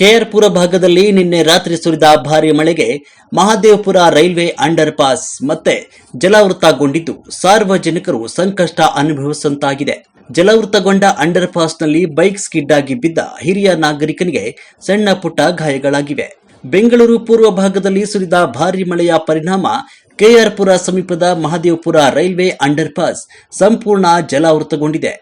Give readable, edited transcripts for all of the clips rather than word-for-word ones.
ಕೆಆರ್ಪುರ ಭಾಗದಲ್ಲಿ ನಿನ್ನೆ ರಾತ್ರಿ ಸುರಿದ ಭಾರಿ ಮಳೆಗೆ ಮಹದೇವಪುರ ರೈಲ್ವೆ ಅಂಡರ್ ಪಾಸ್ ಮತ್ತೆ ಜಲಾವೃತಗೊಂಡಿದ್ದು ಸಾರ್ವಜನಿಕರು ಸಂಕಷ್ಟ ಅನುಭವಿಸುವಂತಾಗಿದೆ. ಜಲಾವೃತಗೊಂಡ ಅಂಡರ್ ಪಾಸ್ನಲ್ಲಿ ಬೈಕ್ ಸ್ಕಿಡ್ ಆಗಿ ಬಿದ್ದ ಹಿರಿಯ ನಾಗರಿಕನಿಗೆ ಸಣ್ಣ ಪುಟ್ಟ ಗಾಯಗಳಾಗಿವೆ. ಬೆಂಗಳೂರು ಪೂರ್ವ ಭಾಗದಲ್ಲಿ ಸುರಿದ ಭಾರಿ ಮಳೆಯ ಪರಿಣಾಮ ಕೆಆರ್ಪುರ ಸಮೀಪದ ಮಹದೇವಪುರ ರೈಲ್ವೆ ಅಂಡರ್ ಪಾಸ್ ಸಂಪೂರ್ಣ ಜಲಾವೃತಗೊಂಡಿದೆ.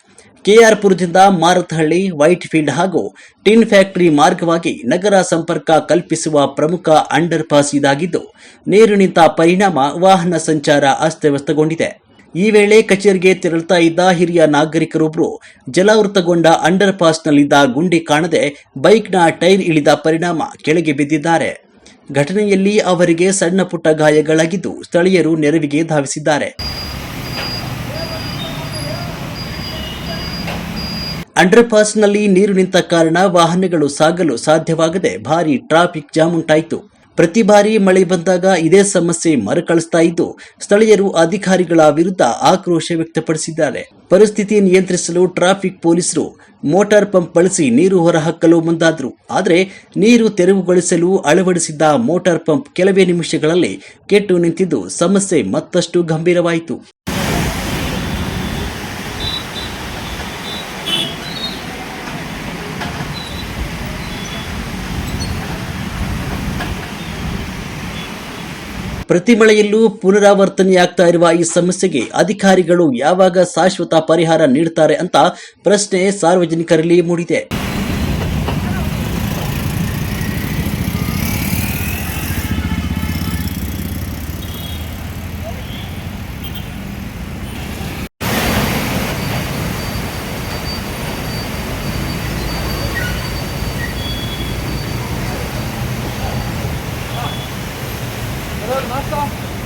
ಕೆಆರ್ಪುರದಿಂದ ಮಾರತಹಳ್ಳಿ, ವೈಟ್ ಫೀಲ್ಡ್ ಹಾಗೂ ಟಿನ್ ಫ್ಯಾಕ್ಟರಿ ಮಾರ್ಗವಾಗಿ ನಗರ ಸಂಪರ್ಕ ಕಲ್ಪಿಸುವ ಪ್ರಮುಖ ಅಂಡರ್ ಪಾಸ್ ಇದಾಗಿದ್ದು, ನೀರು ನಿಂತ ಪರಿಣಾಮ ವಾಹನ ಸಂಚಾರ ಅಸ್ತವ್ಯಸ್ತಗೊಂಡಿದೆ. ಈ ವೇಳೆ ಕಚೇರಿಗೆ ತೆರಳುತ್ತಾ ಇದ್ದ ಹಿರಿಯ ನಾಗರಿಕರೊಬ್ಬರು ಜಲಾವೃತಗೊಂಡ ಅಂಡರ್ ಪಾಸ್ನಲ್ಲಿದ್ದ ಗುಂಡಿ ಕಾಣದೆ ಬೈಕ್ನ ಟೈರ್ ಇಳಿದ ಪರಿಣಾಮ ಕೆಳಗೆ ಬಿದ್ದಿದ್ದಾರೆ. ಘಟನೆಯಲ್ಲಿ ಅವರಿಗೆ ಸಣ್ಣ ಪುಟ್ಟ ಗಾಯಗಳಾಗಿದ್ದು, ಸ್ಥಳೀಯರು ನೆರವಿಗೆ ಧಾವಿಸಿದ್ದಾರೆ. ಅಂಡರ್ ಪಾಸ್ನಲ್ಲಿ ನೀರು ನಿಂತ ಕಾರಣ ವಾಹನಗಳು ಸಾಗಲು ಸಾಧ್ಯವಾಗದೆ ಭಾರಿ ಟ್ರಾಫಿಕ್ ಜಾಮ್ ಉಂಟಾಯಿತು. ಪ್ರತಿ ಬಾರಿ ಮಳೆ ಬಂದಾಗ ಇದೇ ಸಮಸ್ಯೆ ಮರುಕಳಿಸ್ತಾ ಇದ್ದು, ಸ್ಥಳೀಯರು ಅಧಿಕಾರಿಗಳ ವಿರುದ್ಧ ಆಕ್ರೋಶ ವ್ಯಕ್ತಪಡಿಸಿದ್ದಾರೆ. ಪರಿಸ್ಥಿತಿ ನಿಯಂತ್ರಿಸಲು ಟ್ರಾಫಿಕ್ ಪೊಲೀಸರು ಮೋಟಾರ್ ಪಂಪ್ ಬಳಸಿ ನೀರು ಹೊರಹಾಕಲು ಮುಂದಾದರು. ಆದರೆ ನೀರು ತೆರವುಗೊಳಿಸಲು ಅಳವಡಿಸಿದ್ದ ಮೋಟಾರ್ ಪಂಪ್ ಕೆಲವೇ ನಿಮಿಷಗಳಲ್ಲಿ ಕೆಟ್ಟು ನಿಂತಿದ್ದು ಸಮಸ್ಯೆ ಮತ್ತಷ್ಟು ಗಂಭೀರವಾಯಿತು. ಪ್ರತಿ ಮಳೆಯಲ್ಲೂ ಪುನರಾವರ್ತನೆಯಾಗ್ತಾ ಇರುವ ಈ ಸಮಸ್ಯೆಗೆ ಅಧಿಕಾರಿಗಳು ಯಾವಾಗ ಶಾಶ್ವತ ಪರಿಹಾರ ನೀಡುತ್ತಾರೆ ಅಂತ ಪ್ರಶ್ನೆ ಸಾರ್ವಜನಿಕರಲ್ಲಿ ಮೂಡಿದೆ. Nasıl?